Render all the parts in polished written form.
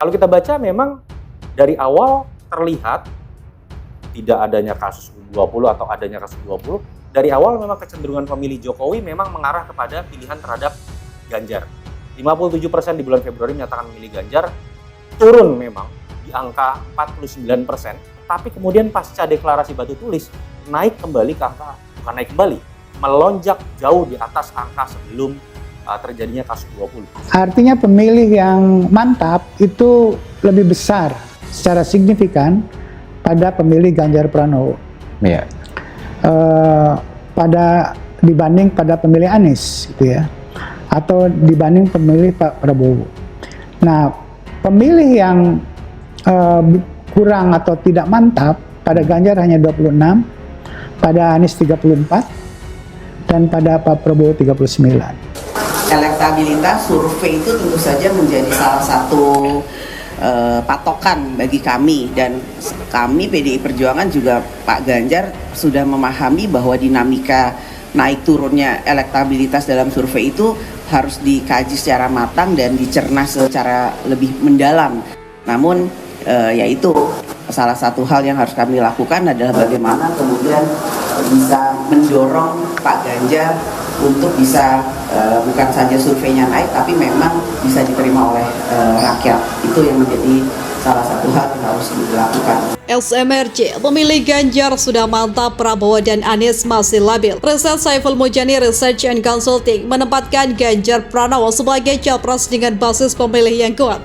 Kalau kita baca memang dari awal terlihat tidak adanya kasus U20 atau adanya kasus U20, dari awal memang kecenderungan pemilih Jokowi memang mengarah kepada pilihan terhadap Ganjar. 57% di bulan Februari menyatakan memilih Ganjar, turun memang di angka 49%, tapi kemudian pasca deklarasi Batu Tulis naik kembali ke angka, bukan naik kembali, melonjak jauh di atas angka sebelum terjadinya kasus 20. Artinya pemilih yang mantap itu lebih besar secara signifikan pada pemilih Ganjar Pranowo. Iya. Dibanding pada pemilih Anies gitu ya. Atau dibanding pemilih Pak Prabowo. Nah, pemilih yang kurang atau tidak mantap pada Ganjar hanya 26, pada Anies 34, dan pada Pak Prabowo 39. Elektabilitas survei itu tentu saja menjadi salah satu patokan bagi kami, dan kami PDI Perjuangan juga Pak Ganjar sudah memahami bahwa dinamika naik turunnya elektabilitas dalam survei itu harus dikaji secara matang dan dicerna secara lebih mendalam. Namun yaitu salah satu hal yang harus kami lakukan adalah bagaimana kemudian bisa mendorong Pak Ganjar untuk bisa bukan saja surveinya naik, tapi memang bisa diterima oleh rakyat. Itu yang menjadi salah satu hal yang harus dilakukan. SMRC, pemilih Ganjar sudah mantap, Prabowo dan Anies masih labil. Riset Saiful Mujani Research and Consulting menempatkan Ganjar Pranowo sebagai capres dengan basis pemilih yang kuat.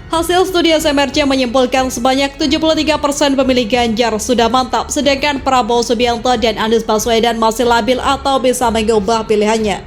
Hasil studi SMRC menyimpulkan sebanyak 73% pemilih Ganjar sudah mantap, sedangkan Prabowo Subianto dan Anies Baswedan masih labil atau bisa mengubah pilihannya.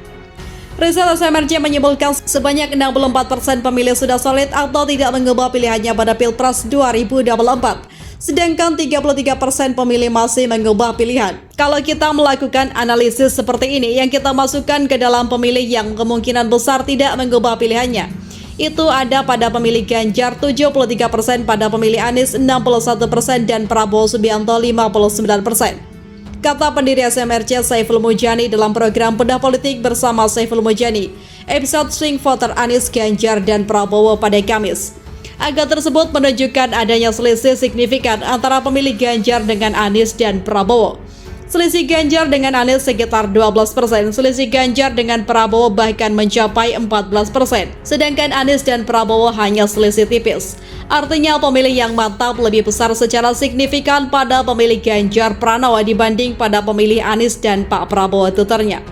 Riset SMRC menyimpulkan sebanyak 64% pemilih sudah solid atau tidak mengubah pilihannya pada Pilpres 2024. Sedangkan 33% pemilih masih mengubah pilihan. Kalau kita melakukan analisis seperti ini, yang kita masukkan ke dalam pemilih yang kemungkinan besar tidak mengubah pilihannya, itu ada pada pemilih Ganjar 73%, pada pemilih Anies 61%, dan Prabowo Subianto 59%. Kata pendiri SMRC Saiful Mujani dalam program Bedah Politik bersama Saiful Mujani, episode Swing Voter Anies, Ganjar, dan Prabowo pada Kamis. Angka tersebut menunjukkan adanya selisih signifikan antara pemilih Ganjar dengan Anies dan Prabowo. Selisih Ganjar dengan Anies sekitar 12%, selisih Ganjar dengan Prabowo bahkan mencapai 14%, sedangkan Anies dan Prabowo hanya selisih tipis. Artinya pemilih yang mantap lebih besar secara signifikan pada pemilih Ganjar Pranowo dibanding pada pemilih Anies dan Pak Prabowo tuturnya.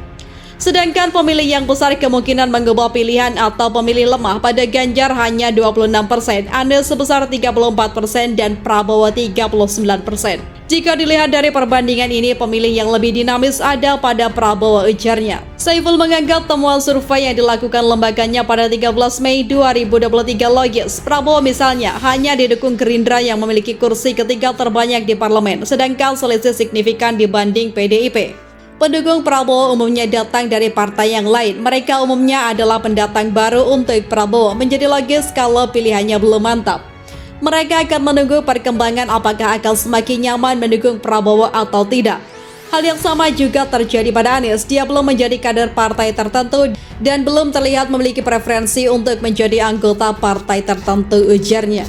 Sedangkan pemilih yang besar kemungkinan mengubah pilihan atau pemilih lemah pada Ganjar hanya 26%, Anies sebesar 34%, dan Prabowo 39%. Jika dilihat dari perbandingan ini, pemilih yang lebih dinamis ada pada Prabowo, ujarnya. Saiful menganggap temuan survei yang dilakukan lembaganya pada 13 Mei 2023 logis. Prabowo misalnya hanya didukung Gerindra yang memiliki kursi ketiga terbanyak di parlemen, sedangkan selisih signifikan dibanding PDIP. Pendukung Prabowo umumnya datang dari partai yang lain. Mereka umumnya adalah pendatang baru untuk Prabowo. Menjadi logis kalau pilihannya belum mantap. Mereka akan menunggu perkembangan apakah akan semakin nyaman mendukung Prabowo atau tidak. Hal yang sama juga terjadi pada Anies. Dia belum menjadi kader partai tertentu dan belum terlihat memiliki preferensi untuk menjadi anggota partai tertentu, ujarnya.